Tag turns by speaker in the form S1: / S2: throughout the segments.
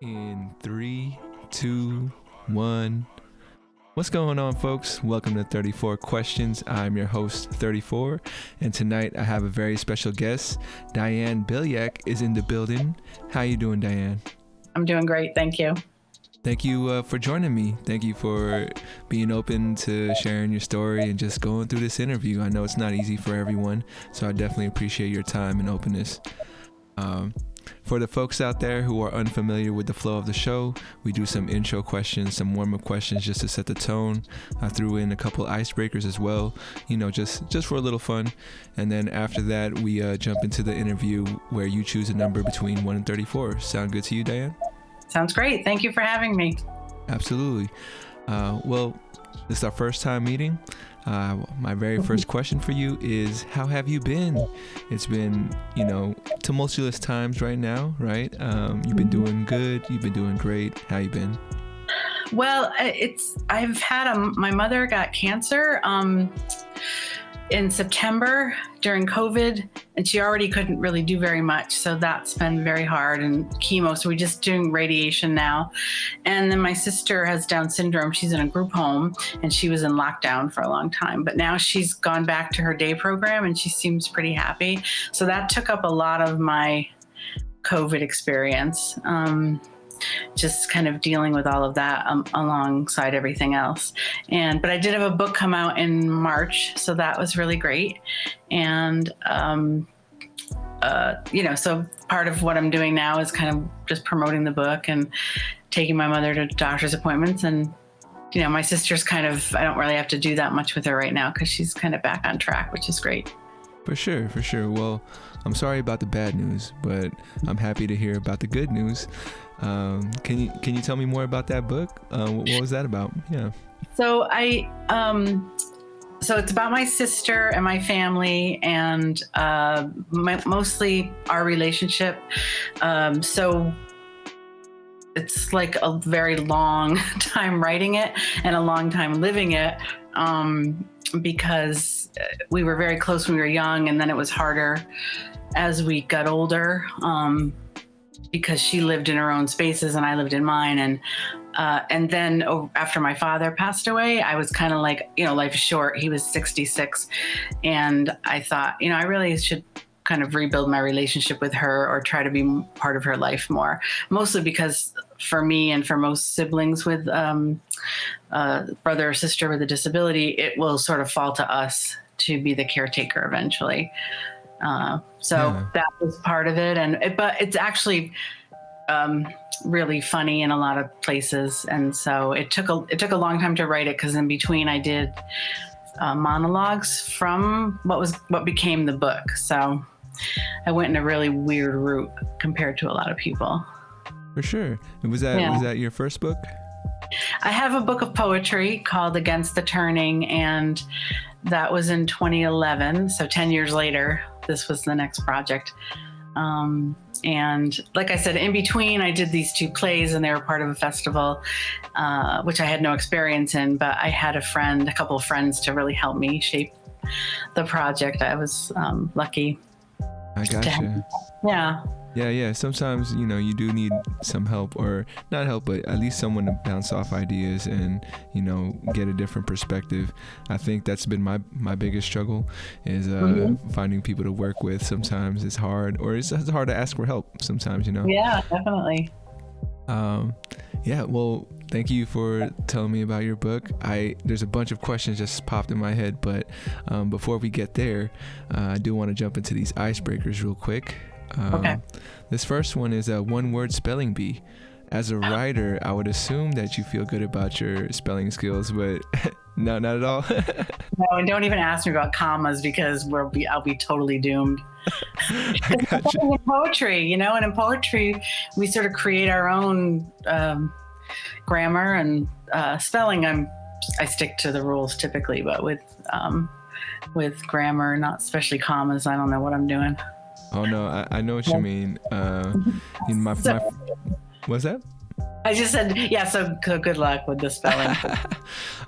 S1: In three, two, one. What's going on, folks? Welcome to 34 Questions. I'm your host, 34, and tonight I have a very special guest. Dianne Bilyak is in the building. How you doing, Dianne?
S2: I'm doing great, thank you.
S1: Thank you for joining me. Thank you for being open to sharing your story and just going through this interview. I know it's not easy for everyone, so I definitely appreciate your time and openness. For the folks out there who are unfamiliar with the flow of the show, we do some intro questions, some warm-up questions just to set the tone. I threw in a couple icebreakers as well, just for a little fun. And then after that, we jump into the interview where you choose a number between 1 and 34. Sound good to you, Dianne?
S2: Sounds great. Thank you for having me.
S1: Absolutely. Well, this is our first time meeting. My very first question for you is, how have you been? It's been, tumultuous times right now, right? You've been doing good. You've been doing great. How you been?
S2: Well, I've had my mother got cancer in September during COVID, and she already couldn't really do very much. So that's been very hard, and chemo. So we're just doing radiation now. And then my sister has Down syndrome. She's in a group home, and she was in lockdown for a long time. But now she's gone back to her day program, and she seems pretty happy. So that took up a lot of my COVID experience. Just kind of dealing with all of that alongside everything else. But I did have a book come out in March, so that was really great. And, so part of what I'm doing now is kind of just promoting the book and taking my mother to doctor's appointments. And, my sister's I don't really have to do that much with her right now because she's kind of back on track, which is great.
S1: For sure. Well, I'm sorry about the bad news, but I'm happy to hear about the good news. Can you tell me more about that book? What was that about? Yeah.
S2: So so it's about my sister and my family, and mostly our relationship. So it's like a very long time writing it and a long time living it. Because we were very close when we were young, and then it was harder as we got older, because she lived in her own spaces and I lived in mine. And then after my father passed away, I was kind of like, life is short. He was 66. And I thought, I really should kind of rebuild my relationship with her or try to be part of her life more, mostly because for me and for most siblings with brother or sister with a disability, it will sort of fall to us to be the caretaker eventually. That was part of it. But it's actually really funny in a lot of places. And so it took a long time to write it, because in between I did monologues from what became the book. So I went in a really weird route compared to a lot of people.
S1: For sure. Was that your first book?
S2: I have a book of poetry called Against the Turning, and that was in 2011. So 10 years later, this was the next project. And like I said, in between, I did these two plays, and they were part of a festival, which I had no experience in, but I had a couple of friends to really help me shape the project. I was lucky.
S1: I gotcha. Yeah. Sometimes, you do need some help, or not help, but at least someone to bounce off ideas and, get a different perspective. I think that's been my biggest struggle is finding people to work with. Sometimes it's hard, or it's hard to ask for help sometimes,
S2: Yeah, definitely.
S1: Well, thank you for telling me about your book. There's a bunch of questions just popped in my head, but before we get there, I do want to jump into these icebreakers real quick.
S2: Okay.
S1: This first one is a one-word spelling bee. As a writer, I would assume that you feel good about your spelling skills, but no, not at all.
S2: No, and don't even ask me about commas, because I'll be totally doomed.
S1: I gotcha.
S2: In poetry, and in poetry, we sort of create our own grammar and spelling. I stick to the rules typically, but with grammar, not especially commas, I don't know what I'm doing.
S1: Oh no, I know what you mean. What's that?
S2: I just said, yeah, so good luck with the spelling.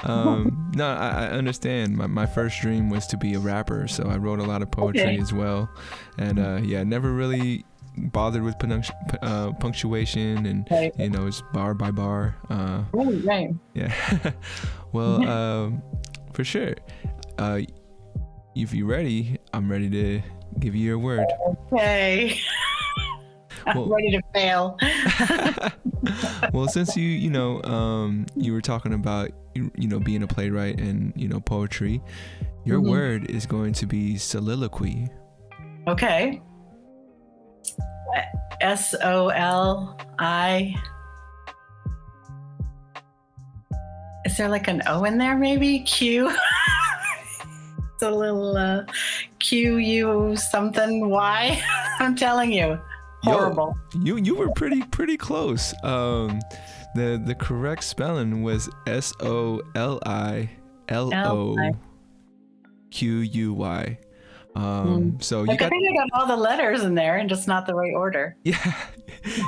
S1: No, I understand. My first dream was to be a rapper, so I wrote a lot of poetry as well. And never really bothered with punctuation and
S2: Right.
S1: it's bar by bar.
S2: Right.
S1: Yeah. Well, for sure. If you're ready, I'm ready to give you your word.
S2: Okay. I'm
S1: Well-
S2: ready to fail.
S1: Well, since you were talking about being a playwright and poetry, your
S2: Mhm.
S1: word is going to be soliloquy.
S2: Okay. SOLI. Is there like an O in there maybe? Q. It's a little QU something Y. I'm telling you. Horrible.
S1: Yo, you were pretty close. The correct spelling was SOLILOQUY. So you
S2: Like, I
S1: got,
S2: think I got all the letters in there and just not the right order.
S1: yeah.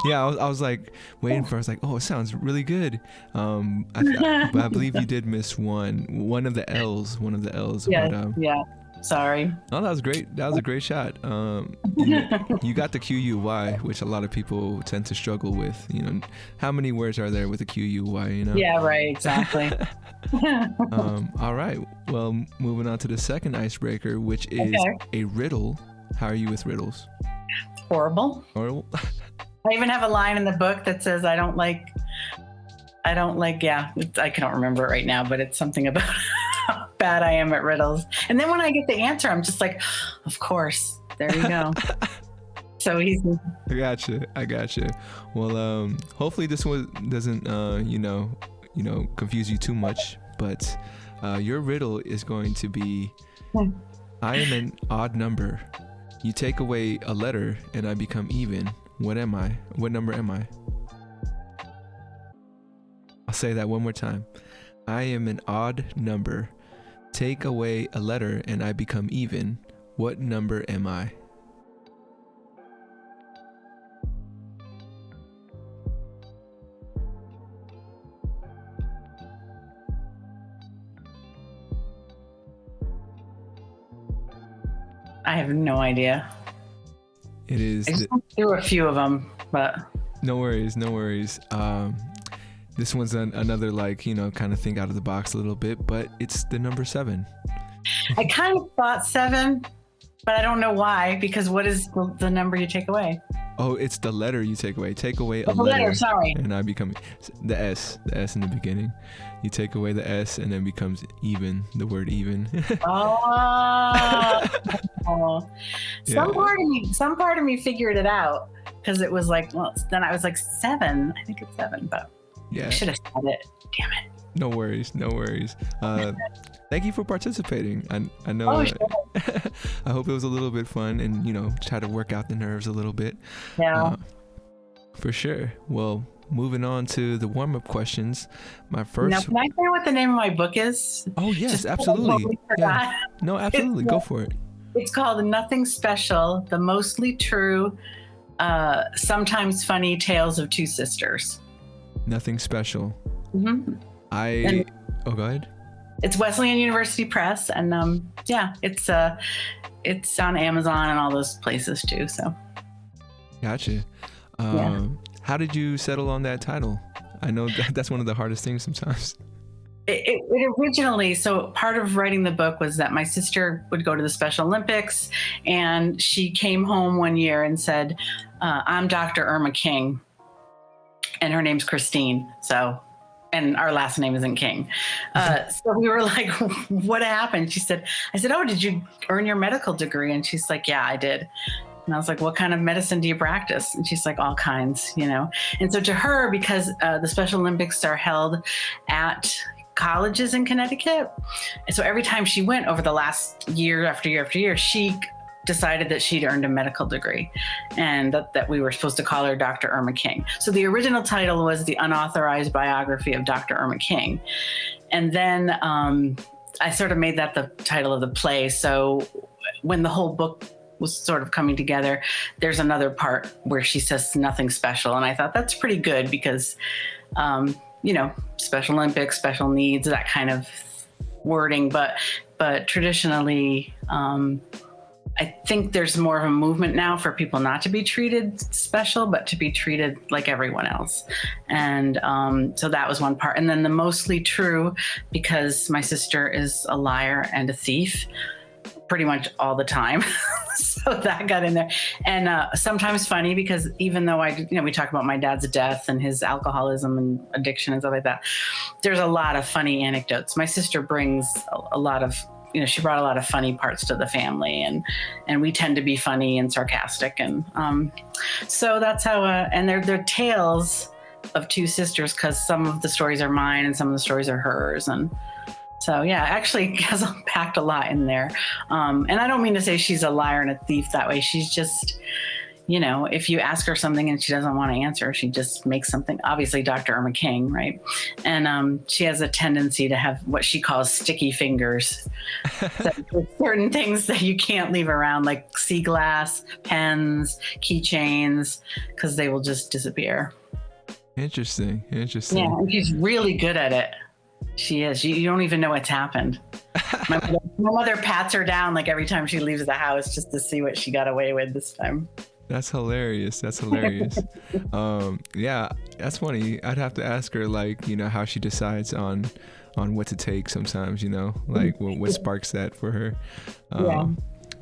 S1: I was like waiting for. I was like, oh, it sounds really good. But I believe you did miss one of the L's.
S2: Yeah.
S1: But
S2: Yeah. Sorry.
S1: no, that was great. That was a great shot. You got the QUY, which a lot of people tend to struggle with. How many words are there with a QUY?
S2: Yeah. Right. Exactly.
S1: All right. Well, moving on to the second icebreaker, which is
S2: Okay.
S1: a riddle. How are you with riddles?
S2: Horrible.
S1: Or
S2: I even have a line in the book that says, I don't like, yeah, I can't remember it right now, but it's something about how bad I am at riddles. And then when I get the answer, I'm just like, of course, there you go. So easy.
S1: I gotcha. Well, hopefully this one doesn't, confuse you too much, but your riddle is going to be, I am an odd number. You take away a letter and I become even. What am I? What number am I? I'll say that one more time. I am an odd number. Take away a letter and I become even. What number am I?
S2: I have no idea.
S1: It is.
S2: I just went through a few of them, but
S1: No worries. This one's another kind of think out of the box a little bit, but it's the number 7.
S2: I kind of thought 7, but I don't know why, because what is the number you take away?
S1: Oh, it's the letter you take away. Take away a
S2: The letter, sorry.
S1: and I become the S in the beginning. You take away the S and then becomes even, the word even.
S2: Oh.
S1: Yeah.
S2: Some part of me figured it out, because it was like, well, then I was like 7. I think it's 7, but
S1: Yeah.
S2: I should have said it. Damn it.
S1: No worries. Thank you for participating. I know.
S2: Oh, sure.
S1: I hope it was a little bit fun and try to work out the nerves a little bit.
S2: Yeah.
S1: For sure. Well, moving on to the warm-up questions. My first.
S2: Now, can I say what the name of my book is?
S1: Oh yes,
S2: Just
S1: absolutely.
S2: totally forgot.
S1: Yeah. No, absolutely. Go for it.
S2: It's called Nothing Special: The Mostly True, Sometimes Funny Tales of Two Sisters.
S1: Nothing special.
S2: Mm-hmm.
S1: Oh, go ahead.
S2: It's Wesleyan University Press, and it's on Amazon and all those places too. So
S1: Gotcha. How did you settle on that title? I know that's one of the hardest things sometimes.
S2: it originally, so part of writing the book was that my sister would go to the Special Olympics, and she came home one year and said, I'm Dr. Irma King, and her name's Christine. So, and our last name isn't King. So we were like, what happened? I said, oh, did you earn your medical degree? And she's like, yeah, I did. And I was like, what kind of medicine do you practice? And she's like, all kinds, And so to her, because the Special Olympics are held at colleges in Connecticut, and so every time she went over the last year after year after year, she decided that she'd earned a medical degree, and that we were supposed to call her Dr. Irma King. So the original title was The Unauthorized Biography of Dr. Irma King. And then I sort of made that the title of the play. So when the whole book was sort of coming together, there's another part where she says nothing special. And I thought that's pretty good because, Special Olympics, special needs, that kind of wording. But traditionally, I think there's more of a movement now for people not to be treated special, but to be treated like everyone else. And so that was one part. And then the mostly true, because my sister is a liar and a thief pretty much all the time. So that got in there. And sometimes funny, because even though we talk about my dad's death and his alcoholism and addiction and stuff like that, there's a lot of funny anecdotes. My sister brings a lot of, she brought a lot of funny parts to the family, and we tend to be funny and sarcastic. And so that's how, and they're tales of two sisters, because some of the stories are mine and some of the stories are hers. And so, yeah, actually has packed a lot in there. And I don't mean to say she's a liar and a thief that way. She's just, if you ask her something and she doesn't want to answer, she just makes something. Obviously, Dr. Irma King, right? And she has a tendency to have what she calls sticky fingers. So there's certain things that you can't leave around, like sea glass, pens, keychains, because they will just disappear.
S1: Interesting.
S2: Yeah, and she's really good at it. She is. You don't even know what's happened. My mother pats her down like every time she leaves the house, just to see what she got away with this time.
S1: That's hilarious. Yeah, that's funny. I'd have to ask her, like, how she decides on what to take sometimes, like what sparks that for her.
S2: Yeah.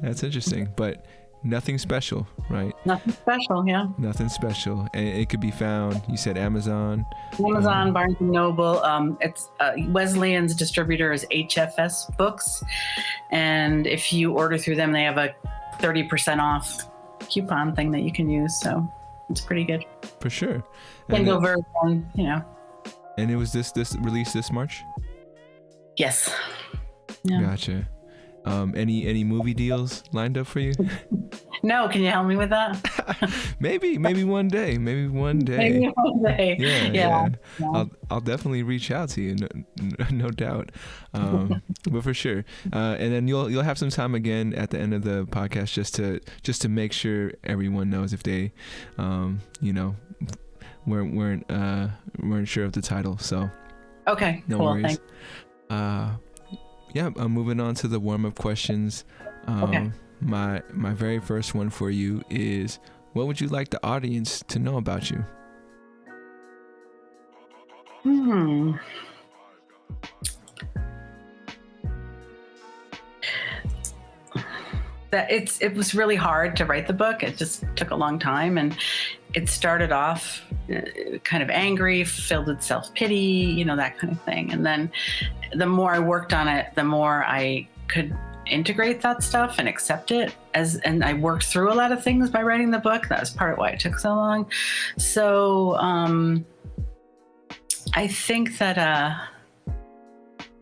S1: That's interesting, but nothing special, right?
S2: Nothing special, yeah.
S1: Nothing special. And it could be found, you said Amazon,
S2: Barnes & Noble. It's Wesleyan's distributor is HFS Books. And if you order through them, they have a 30% off coupon thing that you can use. So it's pretty good.
S1: For sure.
S2: Kindle version,
S1: And it was this released this March?
S2: Yes. Yeah.
S1: Gotcha. Any movie deals lined up for you?
S2: No, can you help me with that?
S1: Maybe one day. Yeah. I'll definitely reach out to you, no doubt. But for sure. And then you'll have some time again at the end of the podcast just to make sure everyone knows if they weren't sure of the title. So
S2: okay,
S1: no
S2: cool,
S1: worries.
S2: Thanks.
S1: Yeah, I'm moving on to the warm-up questions.
S2: Okay.
S1: My very first one for you is, what would you like the audience to know about you?
S2: That it was really hard to write the book. It just took a long time, and it started off kind of angry, filled with self-pity, that kind of thing. And then the more I worked on it, the more I could integrate that stuff and accept it and I worked through a lot of things by writing the book. That was part of why it took so long. So I think that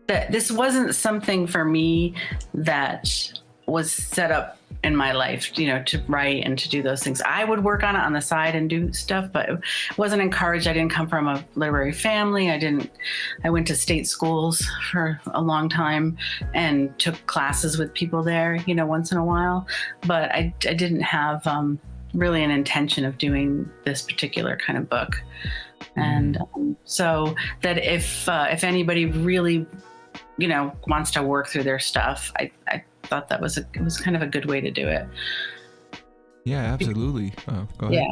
S2: this wasn't something for me that was set up in my life, to write and to do those things. I would work on it on the side and do stuff, but it wasn't encouraged. I didn't come from a literary family. I went to state schools for a long time and took classes with people there, once in a while, but I didn't have really an intention of doing this particular kind of book. And so that if anybody really, wants to work through their stuff, I thought it was kind of a good way to do it.
S1: Yeah, absolutely. Go ahead.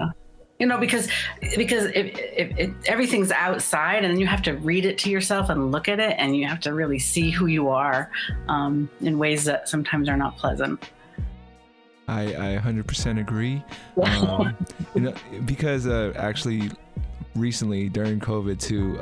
S2: Yeah. Because if everything's outside, and then you have to read it to yourself and look at it, and you have to really see who you are in ways that sometimes are not pleasant.
S1: I 100% agree. Because actually recently during COVID too,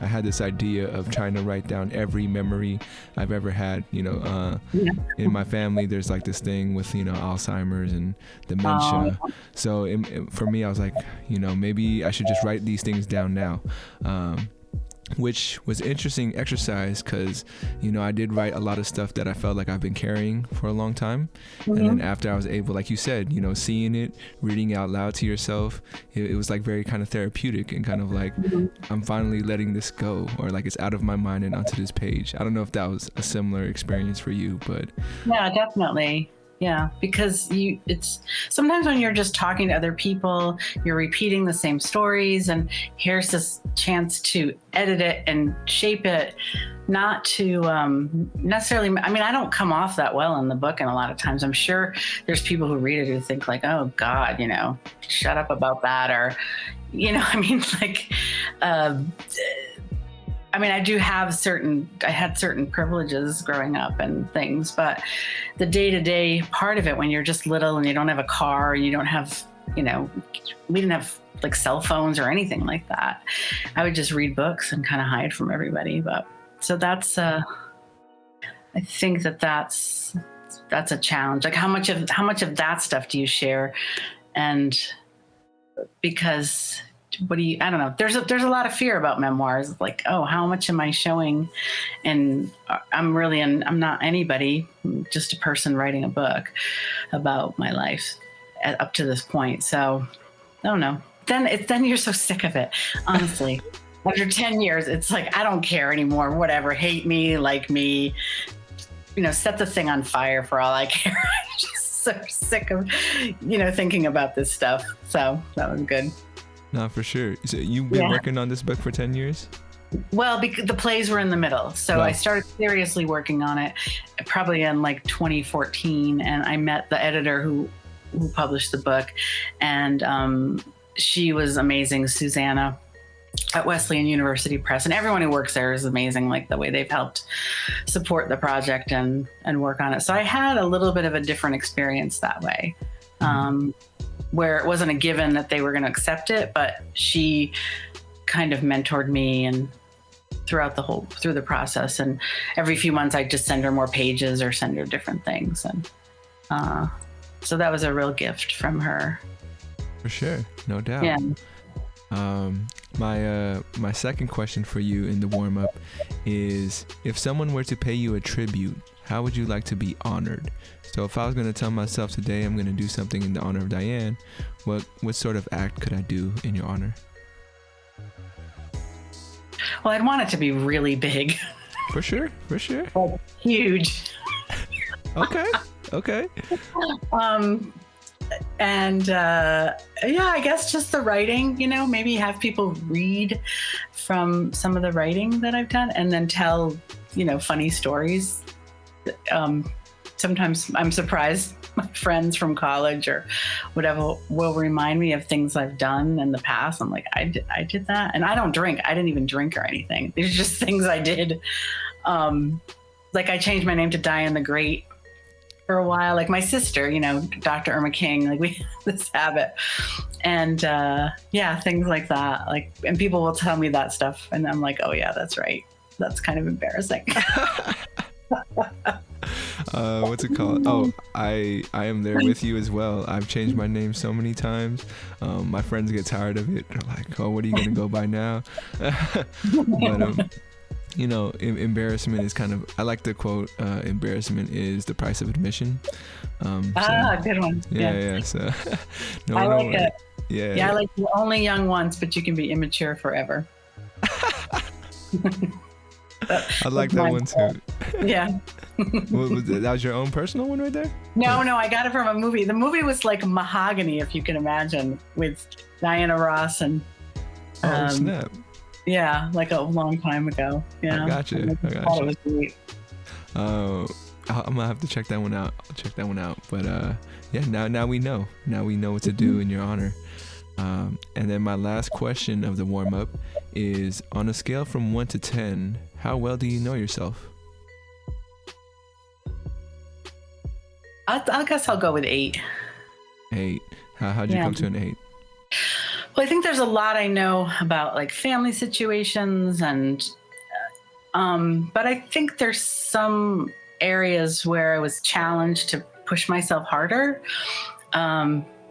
S1: I had this idea of trying to write down every memory I've ever had. In my family, there's like this thing with Alzheimer's and dementia. So for me, I was like, maybe I should just write these things down now. Which was interesting exercise because, I did write a lot of stuff that I felt like I've been carrying for a long time. And then after I was able, like you said, seeing it, reading out loud to yourself, it was like very kind of therapeutic and kind of like, I'm finally letting this go, or like it's out of my mind and onto this page. I don't know if that was a similar experience for you, but.
S2: Yeah, definitely. Yeah, because it's sometimes when you're just talking to other people, you're repeating the same stories, and here's this chance to edit it and shape it, not to necessarily. I mean, I don't come off that well in the book, and a lot of times I'm sure there's people who read it who think like, oh God, shut up about that, or, I mean, like. I mean, I had certain privileges growing up and things, but the day-to-day part of it, when you're just little and you don't have a car and you don't have, we didn't have like cell phones or anything like that. I would just read books and kind of hide from everybody. But so that's, I think that's a challenge. Like how much of that stuff do you share? And because I don't know. There's a lot of fear about memoirs. Like, oh, how much am I showing? And I'm not anybody, I'm just a person writing a book about my life up to this point. So I don't know. Then you're so sick of it, honestly. After 10 years, it's like, I don't care anymore. Whatever. Hate me, like me, set the thing on fire for all I care. I'm just so sick of, thinking about this stuff. So that was good.
S1: No, for sure. So you've been working on this book for 10 years?
S2: Well, because the plays were in the middle. So I started seriously working on it probably in like 2014. And I met the editor who published the book. And she was amazing, Susanna at Wesleyan University Press. And everyone who works there is amazing, like the way they've helped support the project and work on it. So I had a little bit of a different experience that way. Where it wasn't a given that they were going to accept it, but she kind of mentored me and through the process. And every few months I'd just send her more pages or send her different things. And so that was a real gift from her.
S1: For sure. No doubt.
S2: Yeah.
S1: My second question for you in the warm-up is, if someone were to pay you a tribute, how would you like to be honored? So if I was going to tell myself today I'm going to do something in the honor of Dianne, what sort of act could I do in your honor?
S2: Well, I'd want it to be really big.
S1: For sure.
S2: Like, huge.
S1: Okay.
S2: And I guess just the writing, maybe have people read from some of the writing that I've done and then tell, funny stories. Sometimes I'm surprised my friends from college or whatever will remind me of things I've done in the past. I'm like, I did that. And I don't drink. I didn't even drink or anything. These are just things I did. Like I changed my name to Dianne the Great for a while. Like my sister, Dr. Irma King, like we have this habit. And things like that. Like, and people will tell me that stuff. And I'm like, oh yeah, that's right. That's kind of embarrassing.
S1: What's it called? Oh, I am there with you as well. I've changed my name so many times. My friends get tired of it. They're like, oh, what are you gonna go by now? But embarrassment is kind of, I like the quote, embarrassment is the price of admission.
S2: Good one.
S1: Yeah. So
S2: I like it.
S1: Yeah,
S2: I like you only young once, but you can be immature forever.
S1: I like that one too.
S2: Yeah.
S1: That was your own personal one right there?
S2: No, I got it from a movie. The movie was like Mahogany, if you can imagine, with Diana Ross and
S1: snap.
S2: Yeah, like a long time ago. Yeah.
S1: I got you.
S2: It was great.
S1: I'm gonna have to check that one out. I'll check that one out. But now we know. Now we know what to do in your honor. And then my last question of the warm-up is, on a scale from 1 to 10, how well do you know yourself?
S2: I guess I'll go with 8.
S1: 8. How'd you come to an 8?
S2: Well, I think there's a lot I know about like family situations and, but I think there's some areas where I was challenged to push myself harder.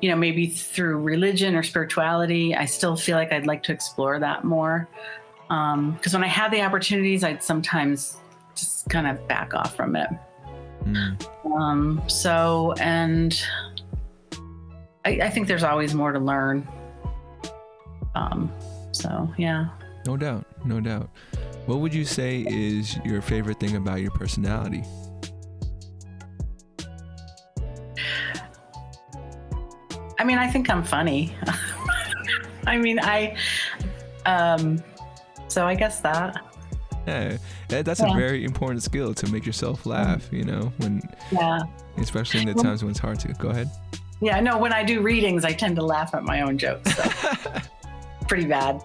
S2: Maybe through religion or spirituality. I still feel like I'd like to explore that more. Because when I had the opportunities, I'd sometimes just kind of back off from it. I think there's always more to learn. Yeah.
S1: No doubt. What would you say is your favorite thing about your personality?
S2: mean, I think I'm funny. I mean, so I guess that.
S1: Yeah, that's a very important skill, to make yourself laugh, you know, especially in the times when it's hard to. Go ahead.
S2: Yeah, no, when I do readings, I tend to laugh at my own jokes. So. Pretty bad.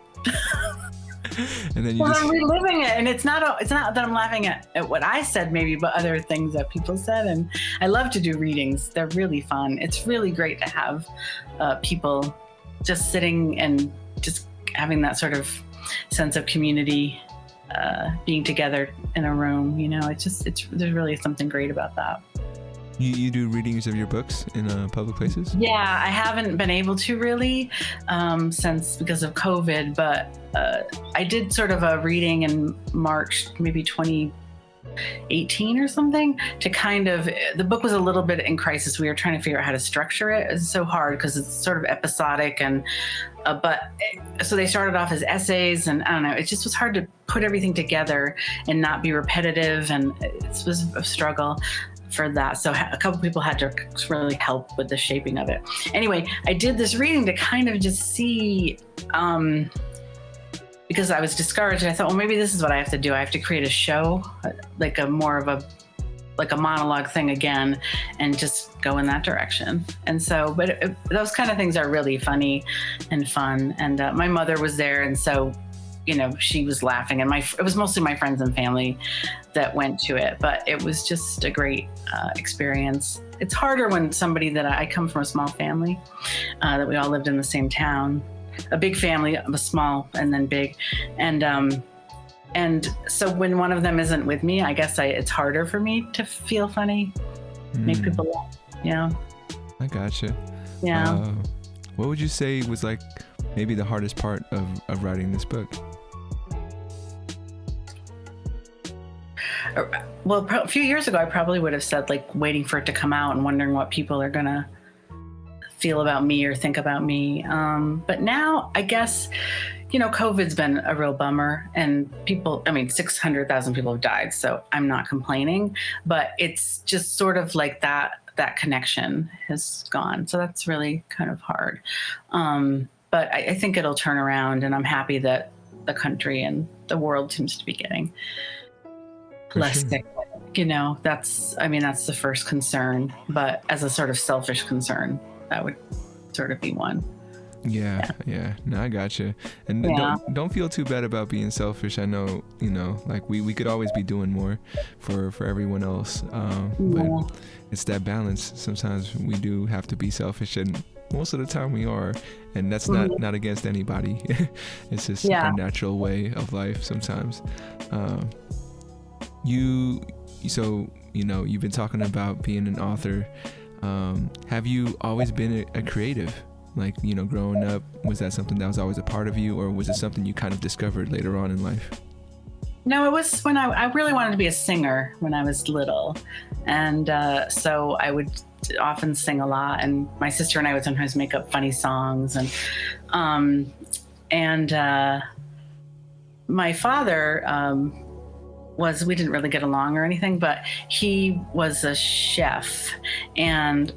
S1: And then
S2: I'm reliving it, and it's not that I'm laughing at what I said maybe, but other things that people said. And I love to do readings. They're really fun. It's really great to have people just sitting and just having that sort of sense of community, being together in a room. You know, there's really something great about that.
S1: You do readings of your books in public places?
S2: Yeah, I haven't been able to really because of COVID, but I did sort of a reading in March, maybe 2018 or something, to kind of, the book was a little bit in crisis. We were trying to figure out how to structure it. It's so hard because it's sort of episodic, and so they started off as essays, and I don't know, it just was hard to put everything together and not be repetitive, and it was a struggle for that. So a couple people had to really help with the shaping of it. Anyway, I did this reading to kind of just see, because I was discouraged, I thought, well, maybe this is what I have to do. I have to create a show, like a monologue thing again, and just go in that direction. And so, but those kind of things are really funny and fun. And my mother was there, and so, you know, she was laughing, and it was mostly my friends and family that went to it, but it was just a great experience. It's harder when I come from a small family, that we all lived in the same town, a big family, a small and then big. And so when one of them isn't with me, I guess it's harder for me to feel funny, make people laugh. Yeah.
S1: I gotcha.
S2: Yeah.
S1: What would you say was like maybe the hardest part of writing this book?
S2: Well, a few years ago, I probably would have said like waiting for it to come out and wondering what people are going to feel about me or think about me. But now I guess, you know, COVID's been a real bummer, and 600,000 people have died. So I'm not complaining, but it's just sort of like that connection has gone. So that's really kind of hard. But I think it'll turn around, and I'm happy that the country and the world seems to be getting less sick. You know, that's the first concern, but as a sort of selfish concern, that would sort of be one.
S1: Yeah. No, I gotcha. And don't feel too bad about being selfish. I know, you know, like we could always be doing more for everyone else. But it's that balance. Sometimes we do have to be selfish, and most of the time we are, and that's not against anybody. It's just a natural way of life sometimes. So, you know, you've been talking about being an author. Have you always been a creative? Like, you know, growing up, was that something that was always a part of you, or was it something you kind of discovered later on in life?
S2: No, it was when I really wanted to be a singer when I was little. And so I would often sing a lot, and my sister and I would sometimes make up funny songs. And my father, we didn't really get along or anything, but he was a chef, and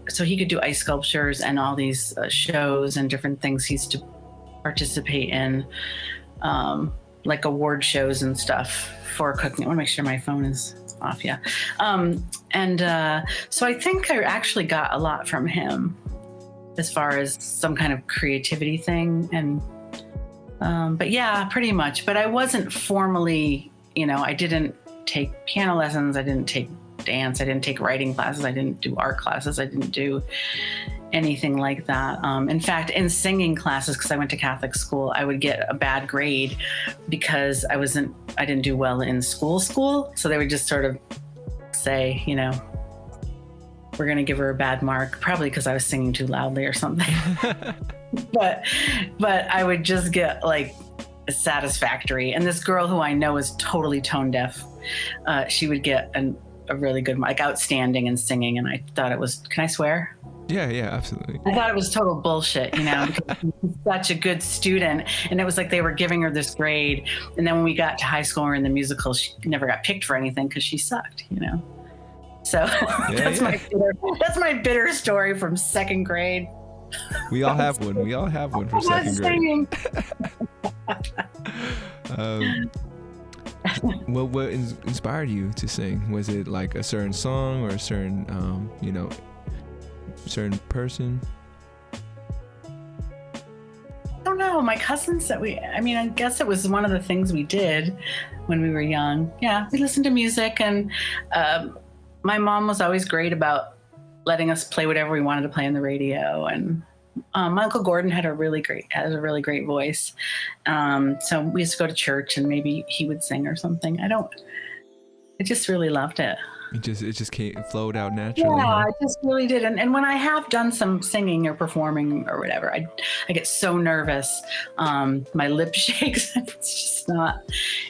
S2: so he could do ice sculptures and all these shows and different things he used to participate in, like award shows and stuff for cooking. I want to make sure my phone is off. Yeah. So I think I actually got a lot from him as far as some kind of creativity thing. But yeah, pretty much. But I wasn't formally, you know, I didn't take piano lessons. I didn't take dance. I didn't take writing classes. I didn't do art classes. I didn't do anything like that. In fact, in singing classes, because I went to Catholic school, I would get a bad grade because I didn't do well in school. So they would just sort of say, you know, we're going to give her a bad mark, probably because I was singing too loudly or something. but I would just get like satisfactory. And this girl who I know is totally tone deaf, she would get a really good, like outstanding in singing. And I thought it was, can I swear?
S1: Yeah, absolutely.
S2: I thought it was total bullshit, you know, because she's such a good student. And it was like they were giving her this grade. And then when we got to high school or in the musical, she never got picked for anything because she sucked, you know. So that's my bitter story from second grade.
S1: We all have one. We all have one for second grade. What inspired you to sing? Was it like a certain song or a certain, certain person?
S2: I don't know. My cousins said I guess it was one of the things we did when we were young. Yeah, we listened to music, and my mom was always great about letting us play whatever we wanted to play on the radio. And my Uncle Gordon has a really great voice. So we used to go to church, and maybe he would sing or something. I just really loved it.
S1: It just flowed out naturally.
S2: Yeah,
S1: huh?
S2: I just really did. And when I have done some singing or performing or whatever, I get so nervous. My lip shakes. It's just not.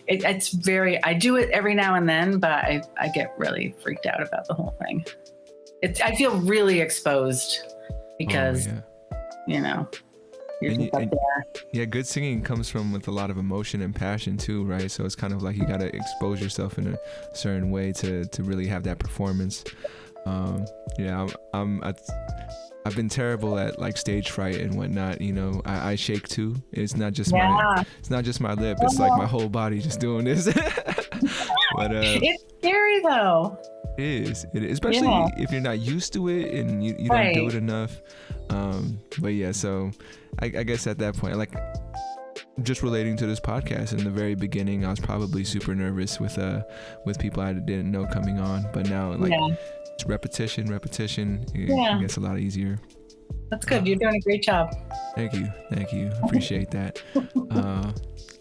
S2: It's very. I do it every now and then, but I get really freaked out about the whole thing. I feel really exposed because you're just up there.
S1: Yeah, good singing comes from with a lot of emotion and passion too, right? So it's kind of like you got to expose yourself in a certain way to really have that performance. I've been terrible at like stage fright and whatnot. I shake too. It's not just my lip. It's like my whole body just doing this. But
S2: it's scary though.
S1: It is, especially if you're not used to it and you don't do it enough. But yeah, so I guess at that point, like just relating to this podcast, in the very beginning, I was probably super nervous with people I didn't know coming on. But now, it's repetition, it gets a lot easier.
S2: That's good. You're doing a great job.
S1: Thank you. Appreciate that.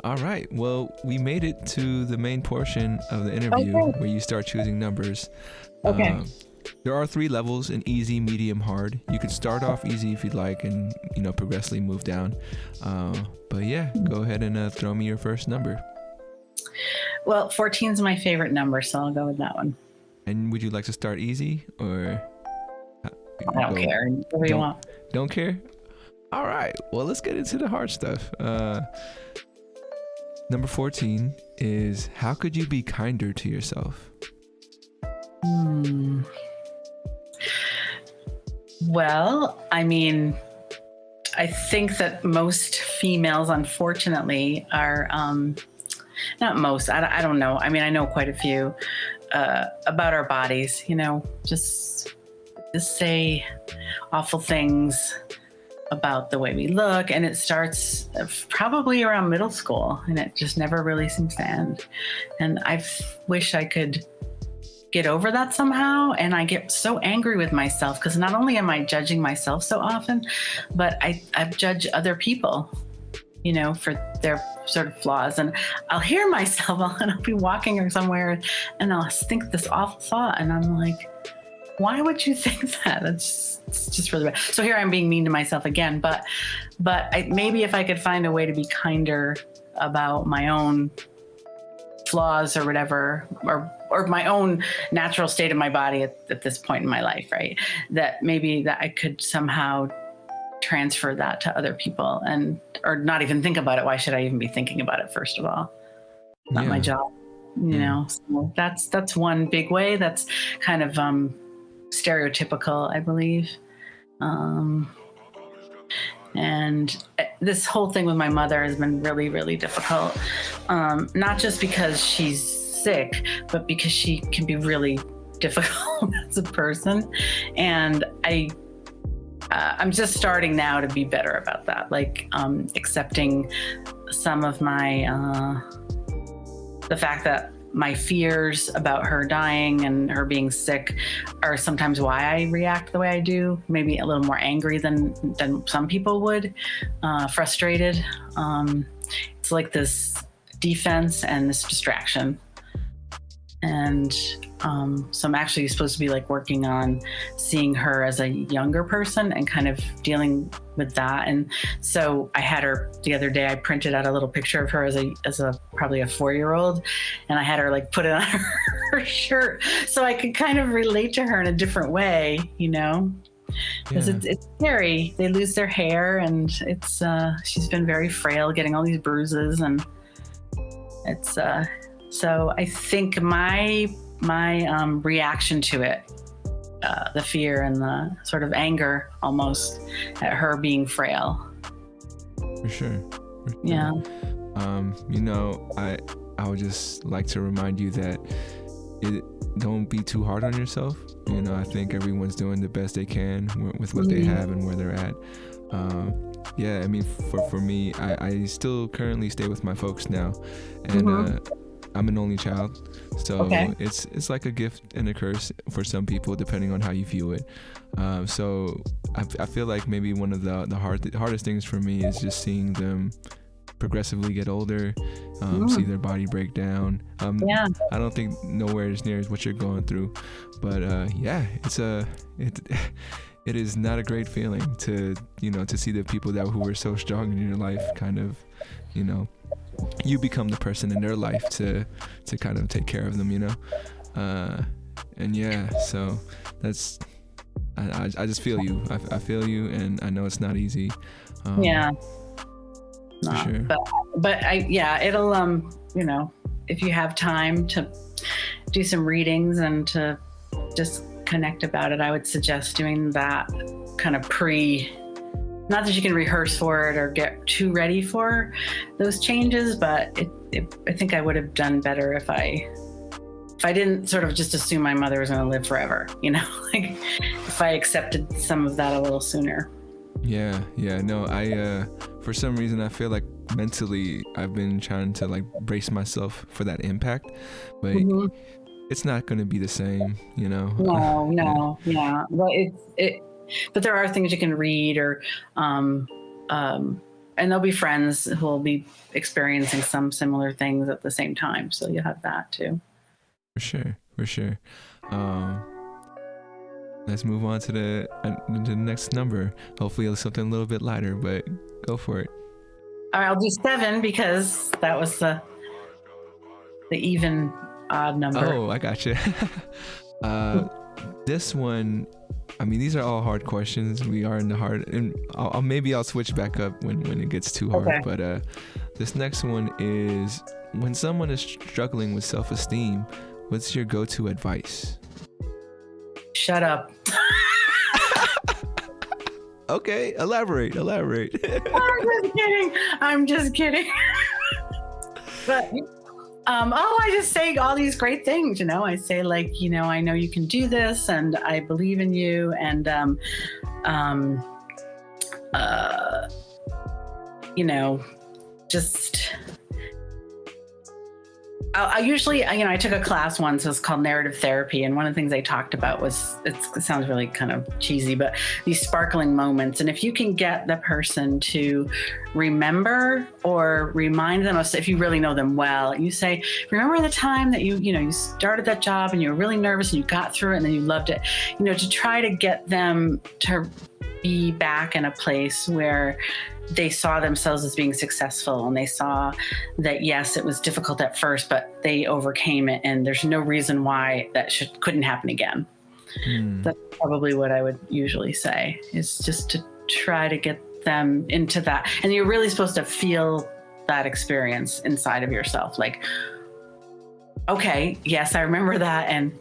S1: All right. Well, we made it to the main portion of the interview where you start choosing numbers.
S2: Okay.
S1: There are 3 levels: in easy, medium, hard. You can start off easy if you'd like, and progressively move down. But yeah, go ahead and throw me your first number.
S2: Well, 14 is my favorite number, so I'll go with that one.
S1: And would you like to start easy or?
S2: I don't care. Whatever you want.
S1: Don't care? All right. Well, let's get into the hard stuff. Number 14 is, how could you be kinder to yourself?
S2: Well, I think that most females, unfortunately, are, not most, I don't know. I know quite a few, about our bodies, just say awful things about the way we look, and it starts probably around middle school, and it just never really seems to end. And I wish I could get over that somehow. And I get so angry with myself because not only am I judging myself so often, but I judge other people, for their sort of flaws. And I'll hear myself, and I'll be walking or somewhere, and I'll think this awful thought, and I'm like, why would you think that? It's just really bad. So here I'm being mean to myself again, but maybe if I could find a way to be kinder about my own flaws or whatever, or my own natural state of my body at this point in my life, right? That maybe that I could somehow transfer that to other people, or not even think about it. Why should I even be thinking about it, first of all? Not my job, So that's one big way. That's kind of stereotypical, I believe. And this whole thing with my mother has been really, really difficult. Not just because she's sick, but because she can be really difficult as a person. And I'm just starting now to be better about that, like accepting some of the fact that my fears about her dying and her being sick are sometimes why I react the way I do, maybe a little more angry than some people would, frustrated. It's like this defense and this distraction. And so I'm actually supposed to be like working on seeing her as a younger person and kind of dealing with that. And so I had her the other day, I printed out a little picture of her as a probably a 4-year-old, and I had her like put it on her shirt so I could kind of relate to her in a different way, because it's scary. They lose their hair, and it's she's been very frail, getting all these bruises, and it's so I think my reaction to it the fear and the sort of anger almost at her being frail.
S1: For sure.
S2: Yeah.
S1: I would just like to remind you that don't be too hard on yourself. I think everyone's doing the best they can with what they have and where they're at. I mean, for me, I still currently stay with my folks now, and I'm an only child, so it's like a gift and a curse for some people, depending on how you view it. So I feel like maybe one of the hardest things for me is just seeing them progressively get older, see their body break down. I don't think nowhere is near as what you're going through, but it is not a great feeling to see the people who were so strong in your life kind of, you become the person in their life to kind of take care of them, so that's, I just feel you. I feel you, and I know it's not easy. For sure. But it'll if you have time to do some readings and to just connect about it, I would suggest doing that kind of not that you can rehearse for it or get too ready for those changes, but I think I would have done better if I didn't sort of just assume my mother was going to live forever, like if I accepted some of that a little sooner. No, I for some reason I feel like mentally I've been trying to like brace myself for that impact, but it's not going to be the same, No.
S2: But there are things you can read, or and there'll be friends who will be experiencing some similar things at the same time, so you'll have that too.
S1: For sure. Let's move on to the next number. Hopefully it's something a little bit lighter, but go for it.
S2: All right, I'll do 7 because that was the even odd number.
S1: Oh, I gotcha. This one, I mean, these are all hard questions. We are in the hard, and I'll switch back up when it gets too hard. Okay. But this next one is, when someone is struggling with self-esteem, what's your go-to advice?
S2: Shut up.
S1: Okay, elaborate.
S2: I'm just kidding. But I just say all these great things, I say like, I know you can do this, and I believe in you, and just I usually, I took a class once. It was called narrative therapy. And one of the things they talked about was, it sounds really kind of cheesy, but these sparkling moments. And if you can get the person to remember or remind them, if you really know them well, you say, remember the time that you started that job and you were really nervous and you got through it and then you loved it, to try to get them to be back in a place where they saw themselves as being successful, and they saw that, yes, it was difficult at first, but they overcame it, and there's no reason why that couldn't happen again. That's probably what I would usually say, is just to try to get them into that. And you're really supposed to feel that experience inside of yourself. Like, okay, yes, I remember that. And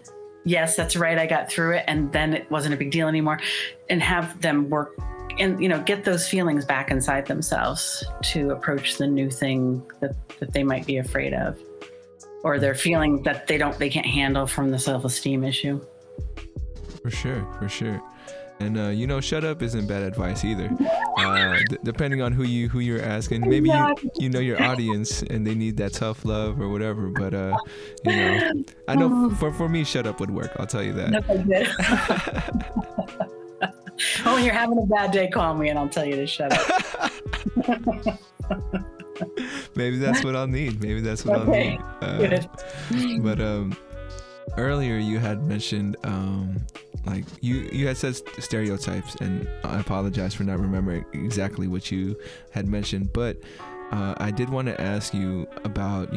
S2: yes, that's right, I got through it, and then it wasn't a big deal anymore. And have them work and, get those feelings back inside themselves to approach the new thing that they might be afraid of, or they're feeling that they can't handle from the self-esteem issue.
S1: For sure. And shut up isn't bad advice either. Depending on who you're asking, maybe you know your audience and they need that tough love or whatever. But I know for me, shut up would work. I'll tell you that.
S2: No, oh, when you're having a bad day, call me and I'll tell you to shut up.
S1: Maybe that's what I'll need. I'll need. But earlier you had mentioned like you had said stereotypes, and I apologize for not remembering exactly what you had mentioned, but I did want to ask you about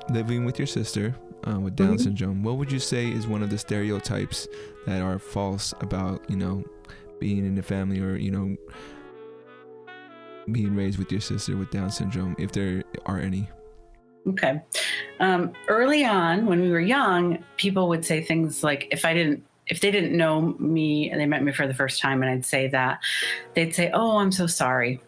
S1: living with your sister with Down syndrome. What would you say is one of the stereotypes that are false about being in the family, or being raised with your sister with Down syndrome, if there are any?
S2: Okay. Early on, when we were young, people would say things like, if I didn't if they didn't know me and they met me for the first time and I'd say that, they'd say, "Oh, I'm so sorry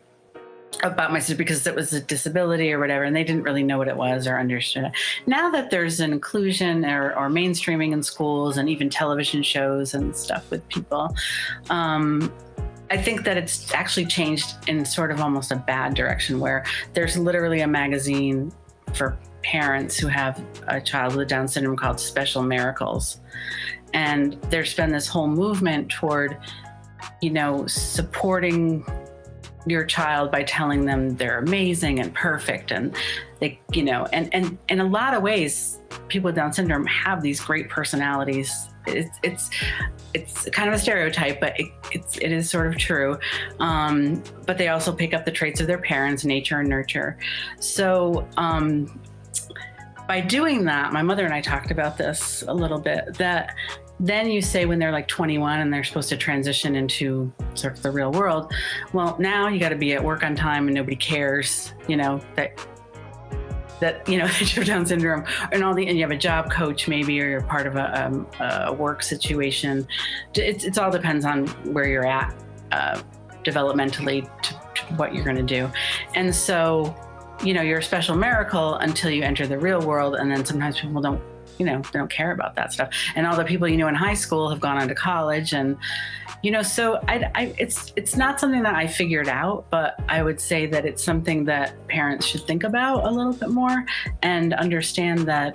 S2: about my sister," because it was a disability or whatever, and they didn't really know what it was or understood it. Now that there's an inclusion or mainstreaming in schools and even television shows and stuff with people, I think that it's actually changed in sort of almost a bad direction, where there's literally a magazine for parents who have a child with Down syndrome called Special Miracles. And there's been this whole movement toward, supporting your child by telling them they're amazing and perfect. And they, and in a lot of ways, people with Down syndrome have these great personalities. It's kind of a stereotype, but it is sort of true. But they also pick up the traits of their parents, nature and nurture. So by doing that, my mother and I talked about this a little bit, that then you say when they're like 21 and they're supposed to transition into sort of the real world, well, now you got to be at work on time and nobody cares, that you have Down syndrome, and you have a job coach maybe, or you're part of a work situation. It all depends on where you're at developmentally to what you're going to do. And so, you're a special miracle until you enter the real world, and then sometimes people don't care about that stuff. And all the people in high school have gone on to college, and so it's not something that I figured out, but I would say that it's something that parents should think about a little bit more and understand that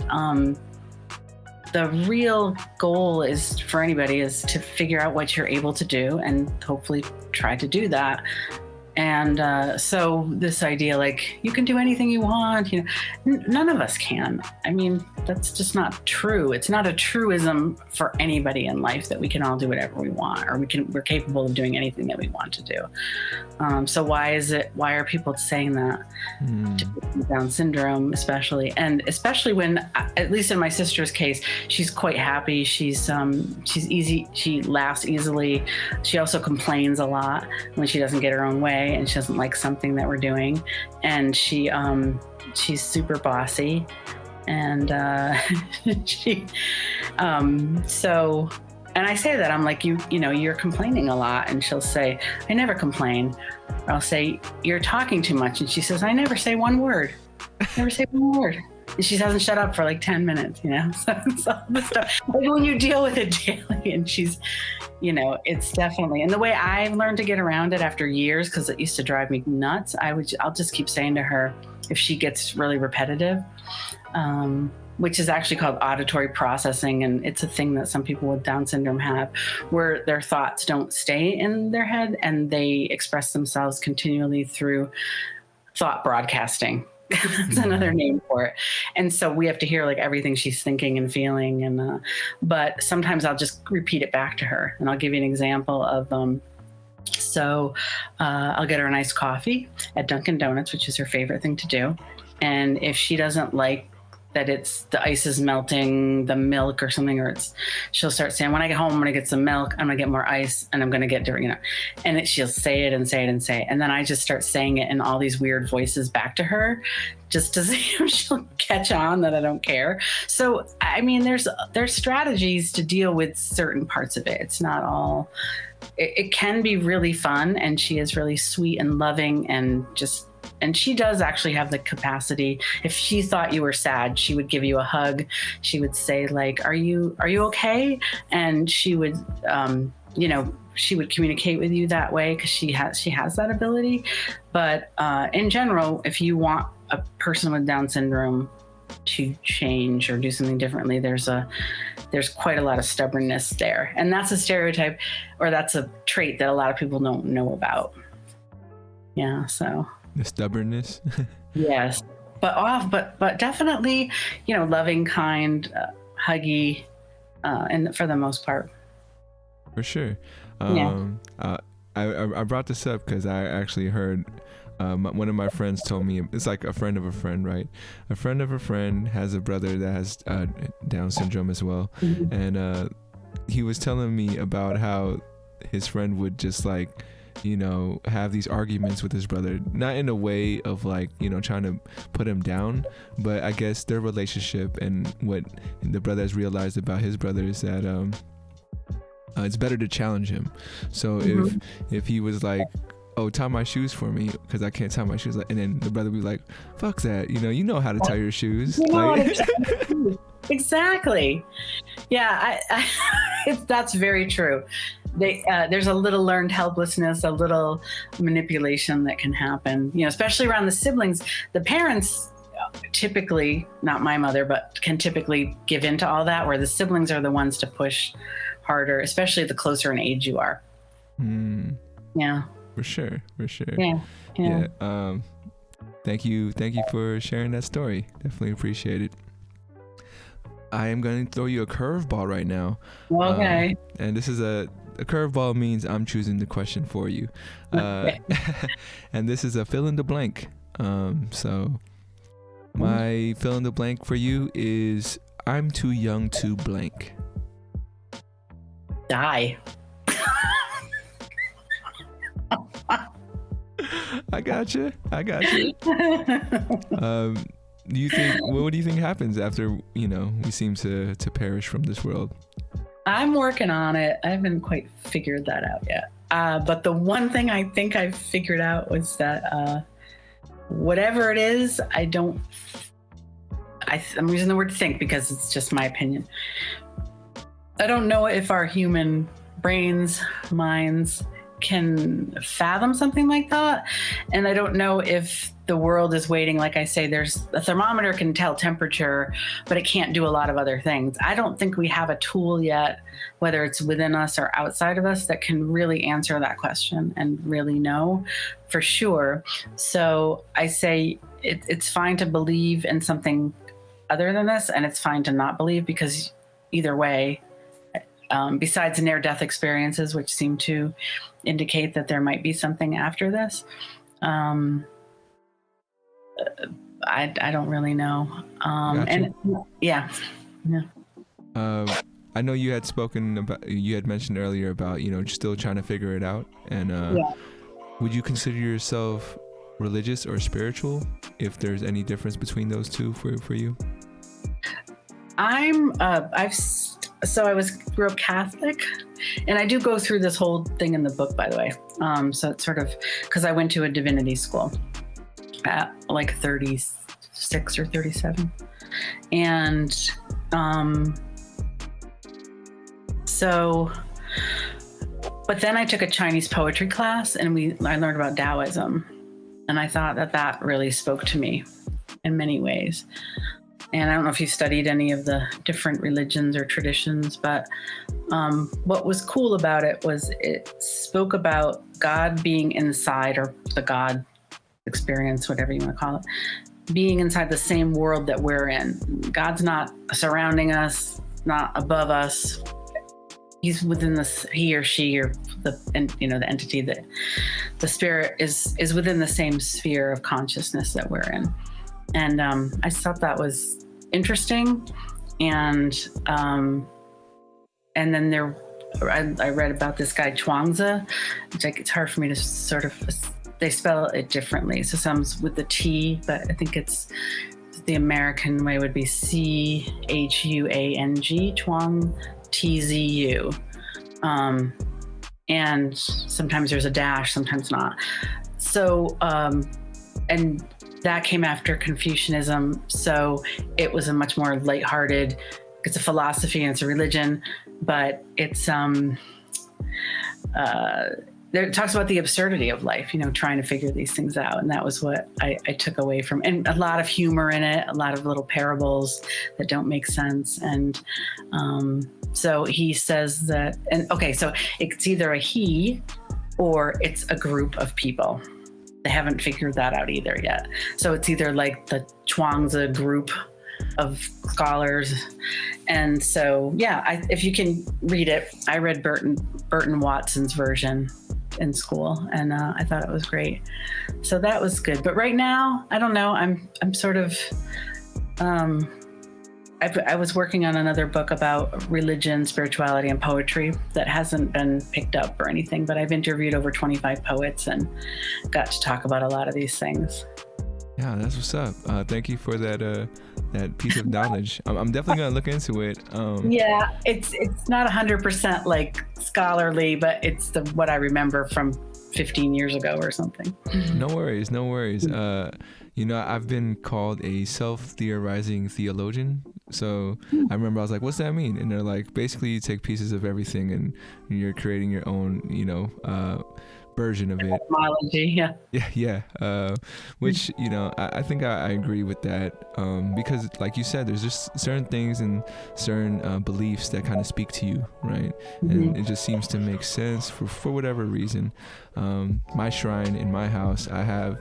S2: the real goal is for anybody is to figure out what you're able to do and hopefully try to do that. And so this idea, like, you can do anything you want, none of us can. I mean, that's just not true. It's not a truism for anybody in life that we can all do whatever we want, or we're capable of doing anything that we want to do. So why are people saying that to people with Down syndrome, especially when, at least in my sister's case, she's quite happy. She's easy. She laughs easily. She also complains a lot when she doesn't get her own way and she doesn't like something that we're doing. And she's super bossy. And and I say that, I'm like, you're complaining a lot. And she'll say, "I never complain." Or I'll say, "You're talking too much." And she says, "I never say one word. Never say one word." And she hasn't shut up for like 10 minutes, So it's all this stuff. Like when you deal with it daily, and she's, it's definitely, and the way I've learned to get around it after years, because it used to drive me nuts, I'll just keep saying to her, if she gets really repetitive, which is actually called auditory processing. And it's a thing that some people with Down syndrome have, where their thoughts don't stay in their head and they express themselves continually through thought broadcasting. That's another name for it. And so we have to hear like everything she's thinking and feeling. And but sometimes I'll just repeat it back to her. And I'll give you an example of I'll get her a nice coffee at Dunkin' Donuts, which is her favorite thing to do. And if she doesn't like that the ice is melting the milk or something, she'll start saying, "When I get home, I'm going to get some milk, I'm going to get more ice, and I'm going to get different," and she'll say it and say it and say it. And then I just start saying it in all these weird voices back to her, just to see if she'll catch on that I don't care. So, I mean, there's strategies to deal with certain parts of it. It's not all, it can be really fun. And she is really sweet and loving, and she does actually have the capacity. If she thought you were sad, she would give you a hug. She would say, like, "Are you okay?" And she would, she would communicate with you that way because she has that ability. But in general, if you want a person with Down syndrome to change or do something differently, there's quite a lot of stubbornness there, and that's a stereotype, or that's a trait that a lot of people don't know about. Yeah, so.
S1: The stubbornness.
S2: Yes, but definitely, loving, kind, huggy, and for the most part.
S1: For sure. I brought this up because I actually heard one of my friends told me, it's like a friend of a friend, right? A friend of a friend has a brother that has Down syndrome as well, and he was telling me about how his friend would just like, have these arguments with his brother, not in a way of like, trying to put him down, but I guess their relationship and what the brother has realized about his brother is that it's better to challenge him. So if he was like, oh, tie my shoes for me because I can't tie my shoes, and then the brother would be like, fuck that, you know how to tie your shoes.
S2: Exactly. Yeah, that's very true. There's a little learned helplessness, a little manipulation that can happen, especially around the siblings. The parents typically, not my mother, but can typically give into all that, where the siblings are the ones to push harder, especially the closer in age you are. Yeah. For sure.
S1: Yeah. Thank you for sharing that story. Definitely appreciate it. I am going to throw you a curveball right now.
S2: Okay.
S1: And this is a curveball means I'm choosing the question for you. Okay. And this is a fill in the blank. So my fill in the blank for you is I'm too young to blank.
S2: Die.
S1: I got you. Do you think? What do you think happens after we seem to perish from this world?
S2: I'm working on it. I haven't quite figured that out yet. But the one thing I think I've figured out was that whatever it is, I'm using the word think because it's just my opinion. I don't know if our human brains, minds can fathom something like that. And I don't know if the world is waiting. Like I say, there's a thermometer can tell temperature, but it can't do a lot of other things. I don't think we have a tool yet, whether it's within us or outside of us, that can really answer that question and really know for sure. So I say it's fine to believe in something other than this, and it's fine to not believe, because either way, besides near-death experiences, which seem to indicate that there might be something after this, I don't really know.
S1: Gotcha.
S2: And yeah.
S1: I know you had mentioned earlier about still trying to figure it out, and would you consider yourself religious or spiritual, if there's any difference between those two for you?
S2: I grew up Catholic, and I do go through this whole thing in the book, by the way. So it's sort of because I went to a divinity school at like 36 or 37. And but then I took a Chinese poetry class, and I learned about Taoism. And I thought that really spoke to me in many ways. And I don't know if you studied any of the different religions or traditions, but what was cool about it was it spoke about God being inside, or the God experience, whatever you want to call it, being inside the same world that we're in. God's not surrounding us, not above us. He's within this, he or she, or the entity, that the spirit is within the same sphere of consciousness that we're in. And I thought that was interesting. And then I read about this guy Chuangzi, which it's hard for me to sort of, they spell it differently. So some's with the T, but I think it's the American way would be Chuang, Chuang, TZU. And sometimes there's a dash, sometimes not. So, and that came after Confucianism. So it was a much more lighthearted, it's a philosophy and it's a religion, but it's, it talks about the absurdity of life, trying to figure these things out. And that was what I took away from, and a lot of humor in it, a lot of little parables that don't make sense. And so he says that, so it's either a he or it's a group of people. They haven't figured that out either yet. So it's either like the Chuangzi group of scholars. And so, if you can read it, I read Burton Watson's version in school, and I thought it was great. So that was good. But right now, I don't know. I'm sort of, I was working on another book about religion, spirituality, and poetry that hasn't been picked up or anything, but I've interviewed over 25 poets and got to talk about a lot of these things.
S1: Yeah, that's what's up. Thank you for that that piece of knowledge. I'm definitely gonna look into it.
S2: Yeah, it's not 100% like scholarly, but it's what I remember from 15 years ago or something.
S1: No worries. I've been called a self-theorizing theologian. So I remember I was like, what's that mean? And they're like, basically you take pieces of everything and you're creating your own, version of it.
S2: Etymology,
S1: Yeah. Which, I think I agree with that. Because like you said, there's just certain things and certain beliefs that kind of speak to you, right? And it just seems to make sense for whatever reason. My shrine in my house, I have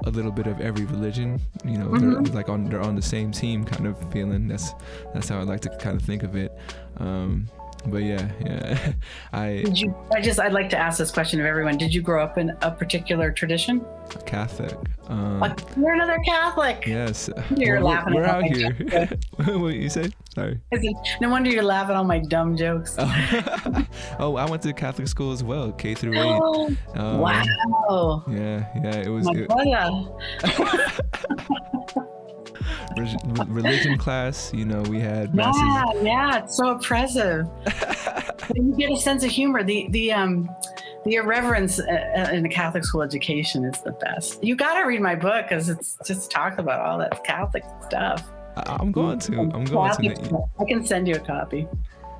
S1: a little bit of every religion, they're on the same team kind of feeling. That's how I like to kind of think of it. But yeah.
S2: I'd like to ask this question of everyone. Did you grow up in a particular tradition?
S1: Catholic.
S2: You're another Catholic.
S1: Yes.
S2: You're laughing.
S1: We're out here. What you say? Sorry.
S2: No wonder you're laughing at all my dumb jokes.
S1: Oh, I went to Catholic school as well, K through 8.
S2: Wow.
S1: Yeah. It was. Religion class, we had masses.
S2: Yeah, it's so oppressive. You get a sense of humor. The irreverence in the Catholic school education is the best. You got to read my book because it's just talks about all that Catholic stuff.
S1: I'm going to.
S2: I can send you a copy.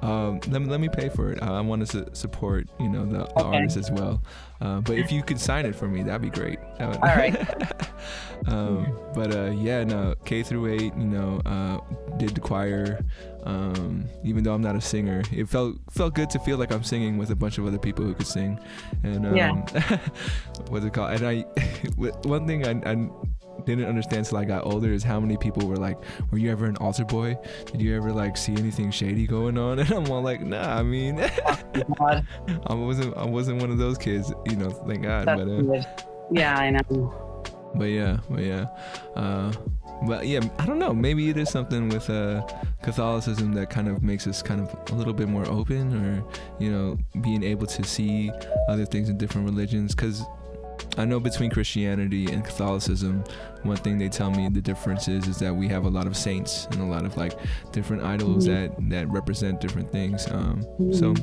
S1: Let me pay for it. I want to support, the artist as well. But if you could sign it for me, that'd be great.
S2: All right.
S1: K through 8, did the choir. Even though I'm not a singer, it felt good to feel like I'm singing with a bunch of other people who could sing. And what's it called? And one thing I didn't understand till I got older is how many people were like, were you ever an altar boy? Did you ever like see anything shady going on? And I'm all like, nah, I mean, I wasn't one of those kids, thank God.
S2: That's good. Yeah, I know.
S1: But yeah, I don't know, maybe it is something with Catholicism that kind of makes us kind of a little bit more open, or being able to see other things in different religions. Because I know between Christianity and Catholicism, one thing they tell me the difference is that we have a lot of saints and a lot of like different idols that represent different things. So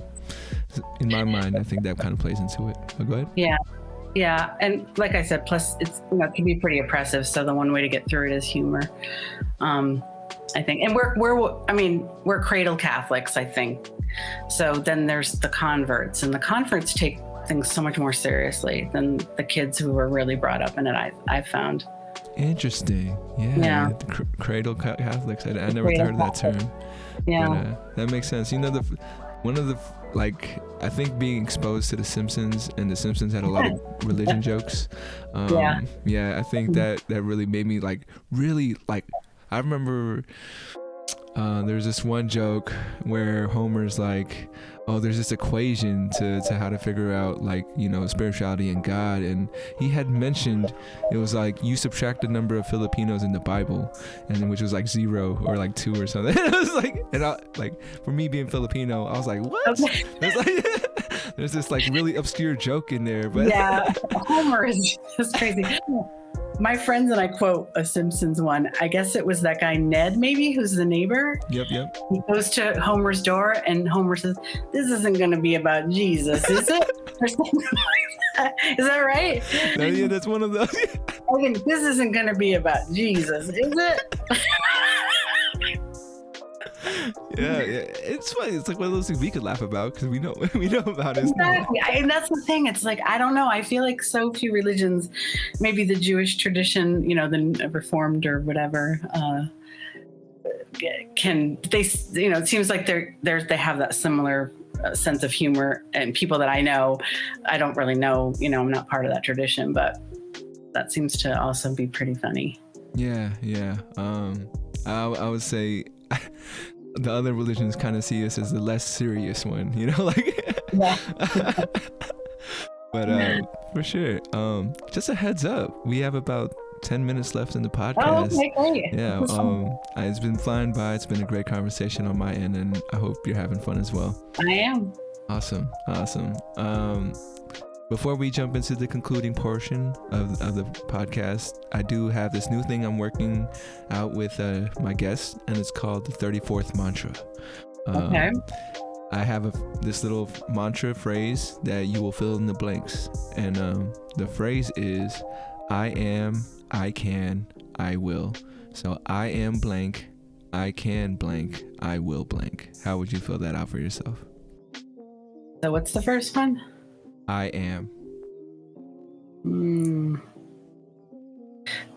S1: in my mind, I think that kind of plays into it. But go ahead.
S2: Yeah, and like I said, plus it's it can be pretty oppressive. So the one way to get through it is humor, I think. And we're cradle Catholics, I think. So then there's the converts, and the converts take things so much more seriously than the kids who were really brought up in it. I've found.
S1: Interesting. Yeah. Cradle Catholics. I never heard of that term.
S2: Yeah.
S1: But, that makes sense. One of the I think being exposed to The Simpsons, and The Simpsons had a lot of religion jokes. I think that really made me really I remember there's this one joke where Homer's like, oh, there's this equation to how to figure out spirituality and God, and he had mentioned it was like you subtract the number of Filipinos in the Bible, and which was like 0 or 2 or something. It was for me being Filipino, I was like, what? There's this really obscure joke in there, but
S2: Homer is crazy. My friends and I quote a Simpsons one. I guess it was that guy Ned, maybe, who's the neighbor.
S1: Yep.
S2: He goes to Homer's door, and Homer says, "This isn't going to be about Jesus, is it?" Or something like that. Is that right?
S1: Yeah, that's one of those.
S2: I think this isn't going to be about Jesus, is it?
S1: Yeah, it's funny. It's like one of those things we could laugh about because we know about it.
S2: Exactly, and that's the thing. It's like, I don't know. I feel like so few religions, maybe the Jewish tradition, the Reformed or whatever, it seems like they have that similar sense of humor. And people that I know, I don't really know. I'm not part of that tradition, but that seems to also be pretty funny.
S1: Yeah. I would say. The other religions kind of see us as the less serious one, But for sure, just a heads up, we have about 10 minutes left in the podcast.
S2: Oh, okay, great.
S1: Yeah, it's been flying by. It's been a great conversation on my end, and I hope you're having fun as well.
S2: I am.
S1: Awesome. Before we jump into the concluding portion of the podcast, I do have this new thing I'm working out with my guests, and it's called the 34th mantra.
S2: Okay.
S1: I have this little mantra phrase that you will fill in the blanks. And the phrase is, I am, I can, I will. So I am blank, I can blank, I will blank. How would you fill that out for yourself?
S2: So what's the first one?
S1: I am.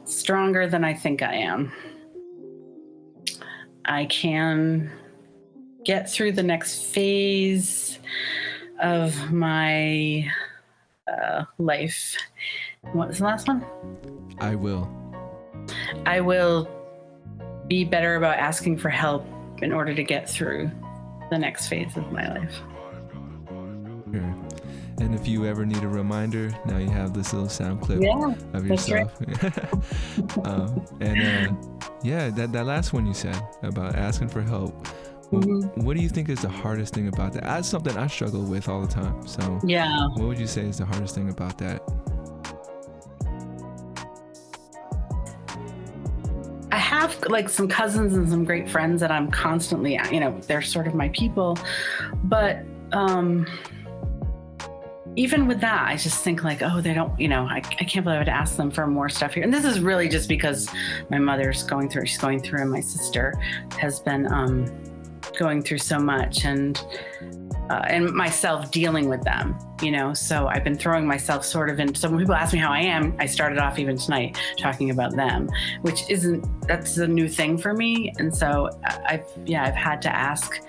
S2: Stronger than I think I am. I can get through the next phase of my life. What was the last one?
S1: I will.
S2: I will be better about asking for help in order to get through the next phase of my life.
S1: Sure. And if you ever need a reminder, now you have this little sound clip of yourself. Right. That last one you said about asking for help. Mm-hmm. What do you think is the hardest thing about that? That's something I struggle with all the time. So what would you say is the hardest thing about that?
S2: I have like some cousins and some great friends that I'm constantly, they're sort of my people, but even with that, I just think like, oh, they don't, I can't believe I had to ask them for more stuff here. And this is really just because my mother's going through, and my sister has been going through so much, and myself dealing with them, so I've been throwing myself sort of in. So when people ask me how I am, I started off even tonight talking about them, which that's a new thing for me. And so I've had to ask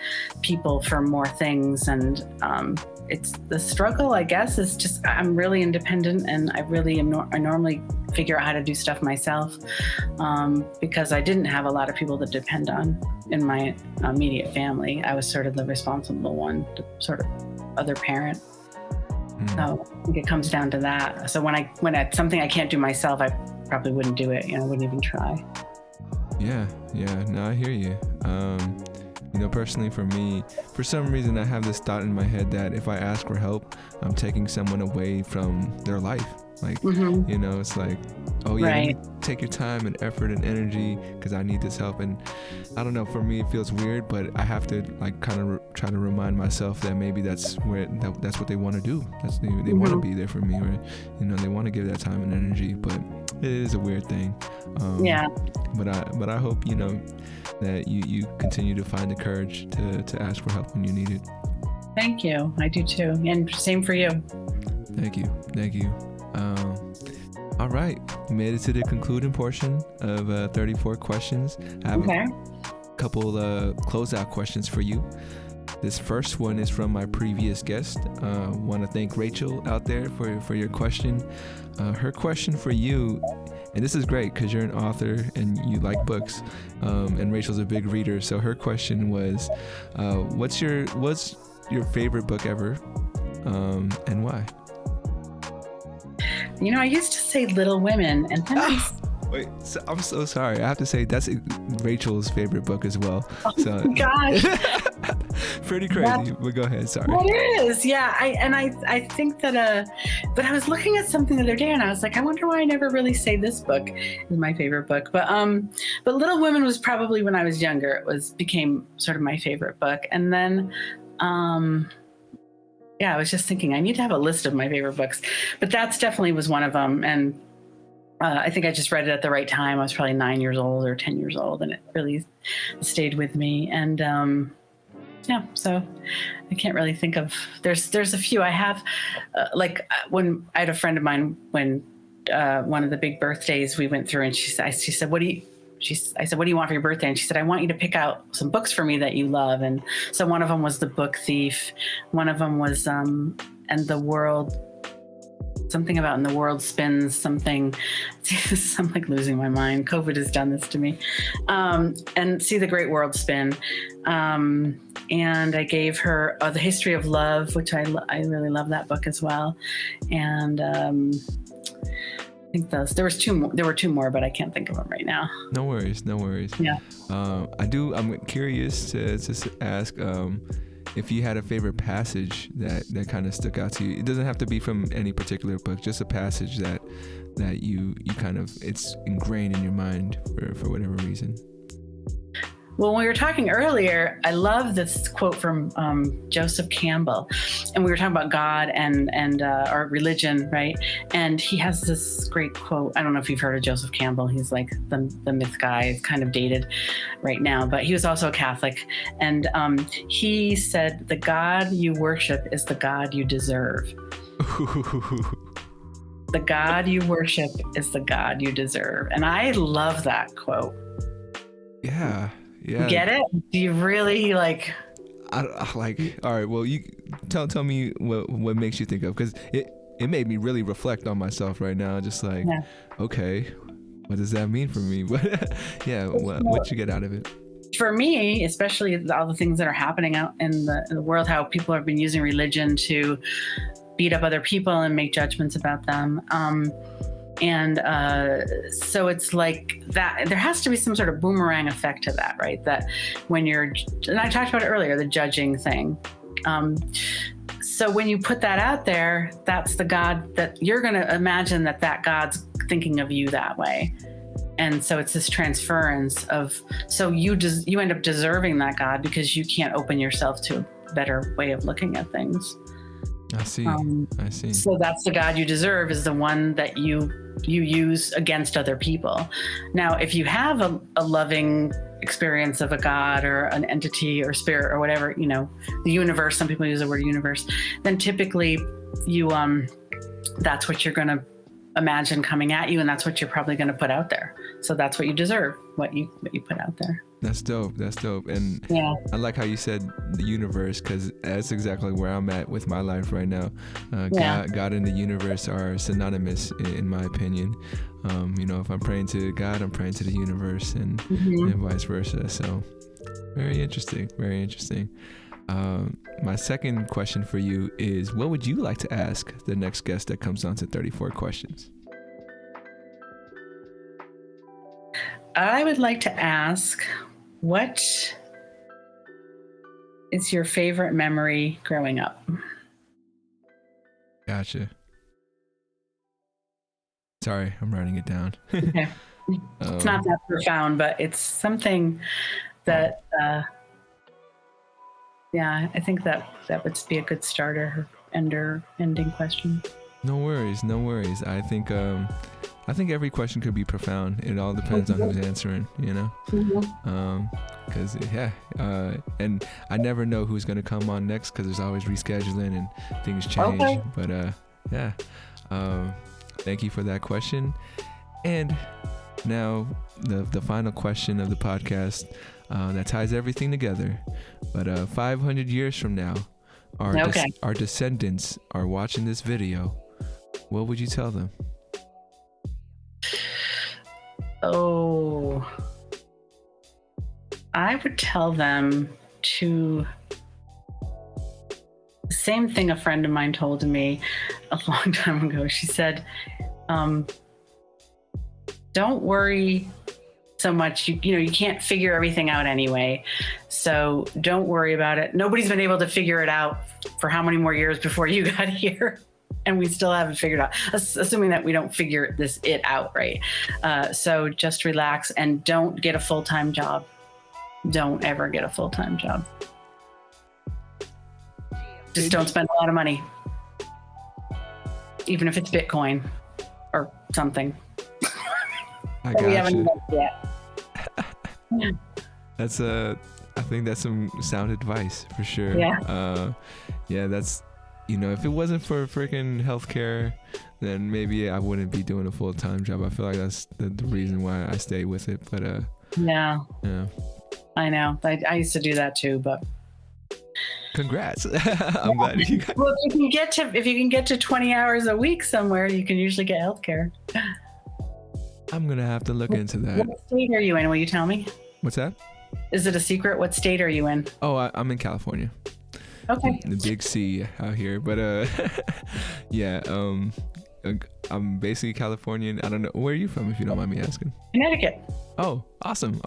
S2: people for more things, and it's the struggle, I guess, is just I'm really independent, and I really am. I normally figure out how to do stuff myself because I didn't have a lot of people to depend on in my immediate family. I was sort of the responsible one, sort of other parent. So I think it comes down to that. So when it's something I can't do myself, I probably wouldn't do it. I wouldn't even try.
S1: Yeah. No, I hear you. Personally for me, for some reason, I have this thought in my head that if I ask for help, I'm taking someone away from their life. Like, it's like, oh yeah,
S2: right.
S1: Take your time and effort and energy because I need this help. And I don't know, for me, it feels weird, but I have to like kind of try to remind myself that maybe that's what they want to do. They want to be there for me, or, they want to give that time and energy, but it is a weird thing. But I hope, that you continue to find the courage to ask for help when you need it.
S2: Thank you. I do too. And same for you.
S1: Thank you. All right. We made it to the concluding portion of 34 questions. I have a couple closeout questions for you. This first one is from my previous guest. Want to thank Rachel out there for your question. Her question for you, and this is great because you're an author and you like books, and Rachel's a big reader. So her question was, what's your favorite book ever, and why?
S2: I used to say Little Women, and then
S1: Wait, so I'm so sorry. I have to say that's Rachel's favorite book as well.
S2: Oh
S1: so,
S2: my gosh.
S1: Pretty crazy, but go ahead. Sorry.
S2: It is, yeah. I think that, but I was looking at something the other day, and I was like, I wonder why I never really say this book is my favorite book. But Little Women was probably when I was younger. It became sort of my favorite book, and then. I was just thinking I need to have a list of my favorite books, but that's definitely was one of them. And I think I just read it at the right time. I was probably 9 years old or 10 years old, and it really stayed with me. And so I can't really think of. There's a few I have. When I had a friend of mine when one of the big birthdays we went through, and she said, I said, what do you want for your birthday? And she said, I want you to pick out some books for me that you love. And so one of them was The Book Thief. One of them was And the World, something about And the World Spins something. I'm like losing my mind. COVID has done this to me. And See the Great World Spin. And I gave her The History of Love, which I really love that book as well. And I think there were two more, but I can't think of them right now.
S1: No worries.
S2: Yeah.
S1: I'm curious to ask, if you had a favorite passage that kind of stuck out to you, it doesn't have to be from any particular book, just a passage that you kind of, it's ingrained in your mind for whatever reason.
S2: Well, when we were talking earlier, I love this quote from Joseph Campbell, and we were talking about God and our religion, right? And he has this great quote. I don't know if you've heard of Joseph Campbell. He's like the myth guy. It's kind of dated right now, but he was also a Catholic. And he said, "The God you worship is the God you deserve." The God you worship is the God you deserve. And I love that quote.
S1: Yeah.
S2: Get it? Do you really like?
S1: I like. All right. Well, you tell me what makes you think of, because it made me really reflect on myself right now. Just like, okay, what does that mean for me? Yeah. What you get out of it?
S2: For me, especially all the things that are happening out in the world, how people have been using religion to beat up other people and make judgments about them. So it's like that there has to be some sort of boomerang effect to that, right? That when and I talked about it earlier, the judging thing. So when you put that out there, that's the God that you're going to imagine that God's thinking of you that way. And so it's this transference of, so you end up deserving that God because you can't open yourself to a better way of looking at things.
S1: I see.
S2: So that's the God you deserve, is the one that you use against other people. Now, if you have a loving experience of a God or an entity or spirit or whatever, the universe, some people use the word universe, then typically you, that's what you're going to imagine coming at you, and that's what you're probably going to put out there. So that's what you deserve, what you put out there.
S1: That's dope. And I like how you said the universe, because that's exactly where I'm at with my life right now. God and the universe are synonymous in my opinion. If I'm praying to God, I'm praying to the universe, and vice versa. So very interesting. My second question for you is, what would you like to ask the next guest that comes on to 34 questions?
S2: I would like to ask, what is your favorite memory growing up?
S1: Gotcha. Sorry, I'm writing it down.
S2: Okay. It's not that profound, but it's something that, I think that would be a good starter ending question.
S1: No worries. I think every question could be profound. It all depends on who's answering, because and I never know who's going to come on next, because there's always rescheduling and things change. Okay. But thank you for that question. And now the final question of the podcast that ties everything together. But 500 years from now, our descendants are watching this video. What would you tell them?
S2: Oh, I would tell them the same thing a friend of mine told me a long time ago. She said, don't worry so much. You can't figure everything out anyway. So don't worry about it. Nobody's been able to figure it out for how many more years before you got here. And we still haven't figured out, assuming that we don't figure it out, right? So just relax and don't get a full-time job. Don't ever get a full-time job. Just don't spend a lot of money. Even if it's Bitcoin or something.
S1: I got
S2: we haven't done yet.
S1: I think that's some sound advice for sure.
S2: Yeah.
S1: That's, if it wasn't for freaking healthcare, then maybe I wouldn't be doing a full-time job. I feel like that's the reason why I stay with it. But
S2: yeah, I know. I used to do that too, but
S1: congrats. I'm glad you got.
S2: Well, if you can get to 20 hours a week somewhere, you can usually get healthcare.
S1: I'm gonna have to look into that.
S2: What state are you in? Will you tell me?
S1: What's that?
S2: Is it a secret? What state are you in?
S1: Oh, I'm in California.
S2: Okay.
S1: The big C out here, but I'm basically Californian. I don't know, where are you from, if you don't mind me asking?
S2: Connecticut.
S1: Oh, awesome.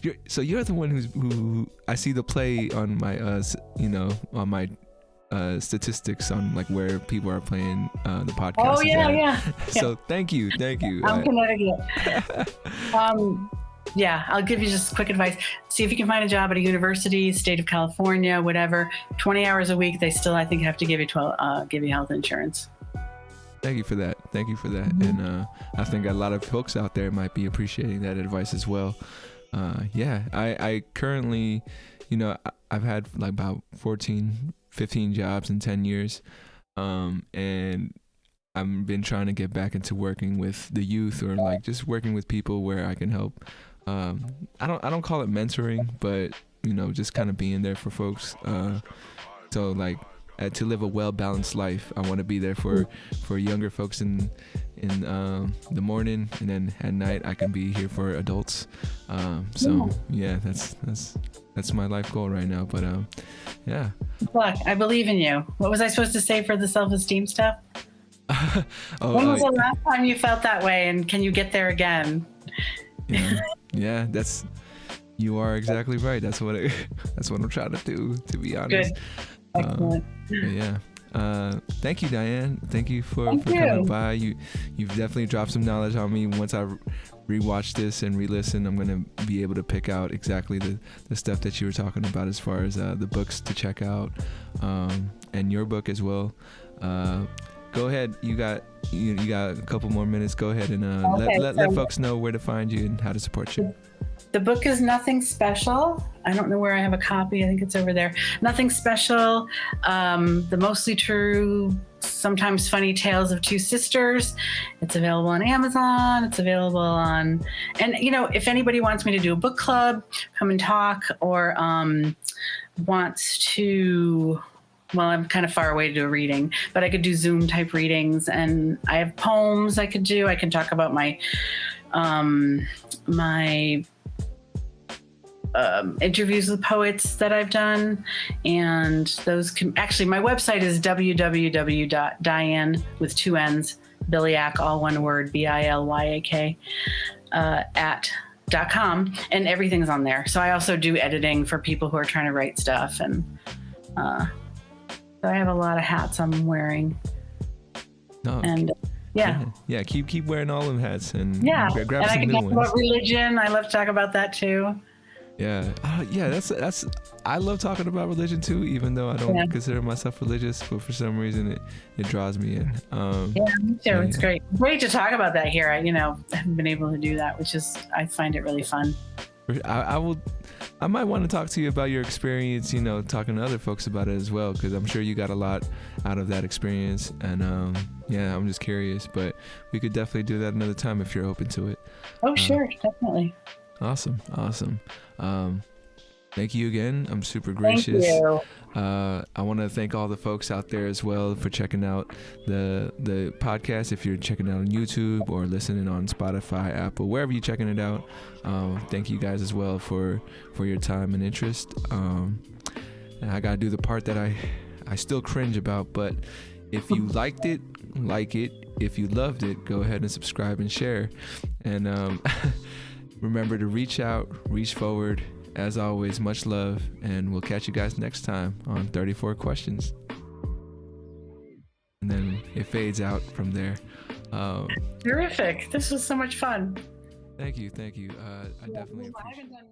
S1: You're the one who I see the play on my on my statistics on like where people are playing the podcast.
S2: Oh yeah.
S1: So thank you.
S2: I'm Connecticut. Yeah, I'll give you just quick advice. See if you can find a job at a university, state of California, whatever. 20 hours a week. They still, I think, have to give you health insurance.
S1: Thank you for that. And I think a lot of folks out there might be appreciating that advice as well. I currently, I've had like about 15 jobs in 10 years. And I've been trying to get back into working with the youth, or like just working with people where I can help. I don't call it mentoring, but just kind of being there for folks. So like to live a well-balanced life, I want to be there for younger folks in the morning, and then at night I can be here for adults. So yeah, that's my life goal right now. But yeah.
S2: Look, I believe in you. What was I supposed to say for the self-esteem stuff? When was the last time you felt that way, and can you get there again?
S1: Yeah, you are exactly right. That's what I'm trying to do, to be honest.
S2: Good. Excellent.
S1: Thank you, Dianne. Thank you for coming by. You've definitely dropped some knowledge on me. Once I rewatch this and re-listen, I'm going to be able to pick out exactly the stuff that you were talking about as far as the books to check out, and your book as well. Go ahead. You got a couple more minutes. Go ahead and let folks know where to find you and how to support you.
S2: The book is Nothing Special. I don't know where I have a copy. I think it's over there. Nothing Special. The Mostly True, Sometimes Funny Tales of Two Sisters. It's available on Amazon. It's available on, and if anybody wants me to do a book club, come and talk, or wants to. Well, I'm kind of far away to do a reading, but I could do Zoom type readings, and I have poems I could do. I can talk about my interviews with poets that I've done, and those can actually. My website is www.Dianne with 2 N's Bilyak, all one word, Bilyak @.com, and everything's on there. So I also do editing for people who are trying to write stuff, and so I have a lot of hats I'm wearing.
S1: No.
S2: And yeah.
S1: Keep wearing all them hats, and
S2: grab
S1: some
S2: and I can
S1: new
S2: talk
S1: ones.
S2: about religion. I love to talk about that too.
S1: Yeah. That's I love talking about religion too, even though I don't consider myself religious, but for some reason it draws me in.
S2: Me too. It's great to talk about that here. I haven't been able to do that, which is, I find it really fun.
S1: I might want to talk to you about your experience, talking to other folks about it as well, because I'm sure you got a lot out of that experience. And I'm just curious, but we could definitely do that another time if you're open to it.
S2: Oh, sure. Definitely.
S1: Awesome. Thank you again. I'm super gracious.
S2: Thank you.
S1: I want to thank all the folks out there as well for checking out the podcast. If you're checking it out on YouTube or listening on Spotify, Apple, wherever you're checking it out, thank you guys as well for your time and interest. And I gotta do the part that I still cringe about, but if you liked it, like it. If you loved it, go ahead and subscribe and share. And remember to reach out, reach forward. As always, much love, and we'll catch you guys next time on 34 Questions. And then it fades out from there.
S2: Terrific. This was so much fun.
S1: Thank you. I definitely appreciate it.